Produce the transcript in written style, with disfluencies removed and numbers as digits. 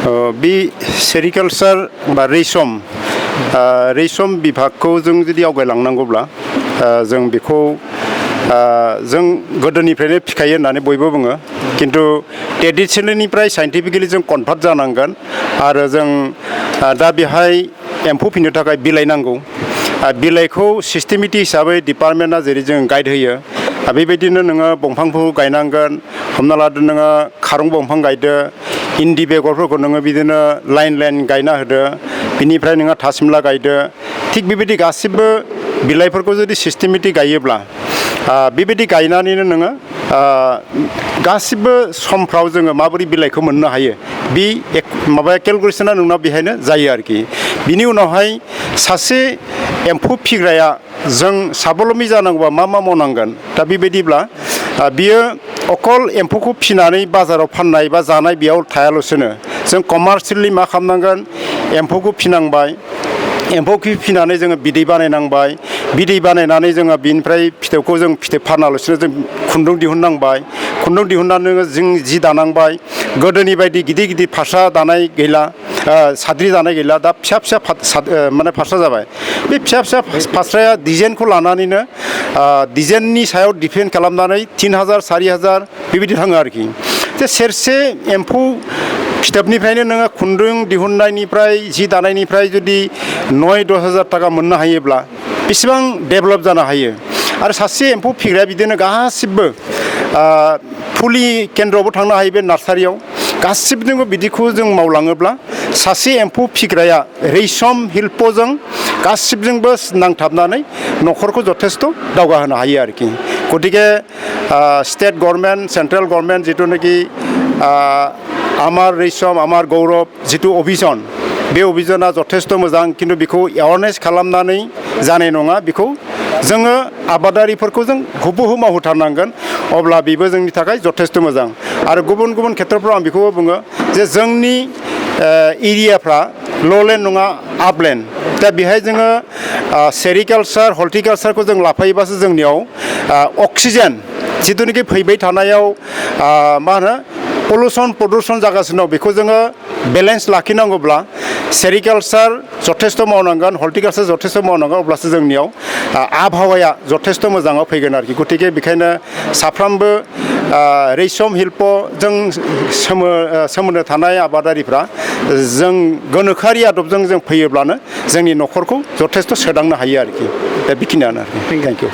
बे सेरिकालचार बा रेशम विभागखौ जों जुदि आवगायलांनांगौब्ला जों बेखौ जों गोदोनिफ्रायनो फिखायो होननानै बयबो बुङो किन्तु ट्रेडिशनेलनिफ्राय साइन्टिफिकेलि जों कनभार्ट जानांगोन आरो जों दा बेहाय एम्फौ फिनो थाखाय बिलाइ नांगौ बिलाइखौ सिस्टेमेटिक हिसाबै डिपार्टमेन्टआ जेरै जों गाइड होयो बेबायदिनो नोङो दंफांखौ गायनांगोन हमना लादो नोङो खारं दंफां गायदो इन्दि बेगरफोरखौ नोङो बिदिनो लाइन लाइन गायना होदो बिनिफ्राय नोङो थासिमला गायदो थिग बेबायदि गासिबो बिलाइफोरखौ जुदि सिस्टेमेटिक गायोब्ला बेबायदि गायनानैनो नोङो गासिबो समफ्राव जोङो माबोरै बिलाइखौ मोननो हायो बे माबाया केलकुलेसना नोंनाव बेहायनो जायो आरोखि बिनि उनावहाय सासे एम्फौ फिग्राया जों साबलम्बि जानांगौबा मा मावनांगोन दा बेबायदिब्ला बियो अकल एम्फौखौ फिनानै बाजाराव फाननाय बा जानाय बेयाव थायाल'सोनो जों कमार्शियेलि मा खालामनांगोन एम्फौखौ फिनांबाय एम्फौखौ फिनानै जोङो बिदै बानायनांबाय बिदै बानायनानै जोङो बिनिफ्राय फिथोबखौ जों फिथोब फानाल'सो जों खुन्दुं दिहुननांबाय खुन्दुं दिहुननानै जों जि दानांबाय गोदोनि बायदि गिदिर गिदिर फास्रा दानाय गैला साद्रि दानाय गैला दा फिसा फिसा माने फास्रा जाबाय बे फिसा फिसा फास्राया डिजाइनखौ लानानैनो डिजाइननि सायाव डिपेन्ड खालामनानै 3000 4000 बेबायदि थाङो आरोखि जे सेरसे एम्फौ फिथोबनिफ्रायनो नोङो खुन्दुं दिहुननायनिफ्राय जि दानायनिफ्राय जुदि 9-10 हाजार टाका मोननो हायोब्ला बेसेबां डेभेलप जानो हायो आरो सासे एम्फौ फिग्राया बिदिनो गासिबो फुलि केन्द्रआवबो थांनो हायो बे नार्सारियाव गासिबजोंबो बिदिखौ जों मावलाङोब्ला सासे एम्फौ फिग्राया रेशम हिल्पजों गासिबजोंबो नांथाबनानै न'खरखौ जथेस्थ' दावगाहोनो हायो आरोखि गतिके स्टेट गभर्नमेन्ट सेन्ट्रेल गभर्नमेन्ट जिथुनाखि आमार रेशम आमार गौरब जिथु अभियान बे अभियाना जथेस्थ' मोजां किन्तु बेखौ एवारनेस खालामनानै जानाय नङा बेखौ जोङो आबादारिफोरखौ जों हुबहु मावहोथारनांगोन अब्ला बेबो जोंनि थाखाय जथेस्थ' मोजां आरो गुबुन गुबुन खेत्रफ्राव आं बेखौबो बुङो जे जोंनि एरियाफ्रा ल'लेन्ड नङा आपलेन्ड दा बेहाय जोङो सेरिकालचार हर्टिकालचारखौ जों लाफायोबासो जोंनियाव अक्सिजेन जिथुनाखि फैबाय थानायाव मा होनो पलुसन जागासिनो दं बेखौ जोङो बेलेन्स लाखिनांगौब्ला सेरिकालचार जथेस्थ' मावनांगोन हर्टिकालचार जथेस्थ' मावनांगोन अब्लासो जोंनियाव आबहावाया जथेस्थ' मोजाङाव फैगोन आरोखि गतिके बेखायनो साफ्रोमबो रेशम हिल्पजों सोमोन्दो थानाय आबादारिफ्रा जों गोनोखोआरि आदबजों जों फैयोब्लानो जोंनि न'खरखौ जथेस्थ' सोदांनो हायो आरोखि दा बेखिनियानो आरोखि थेंक इउ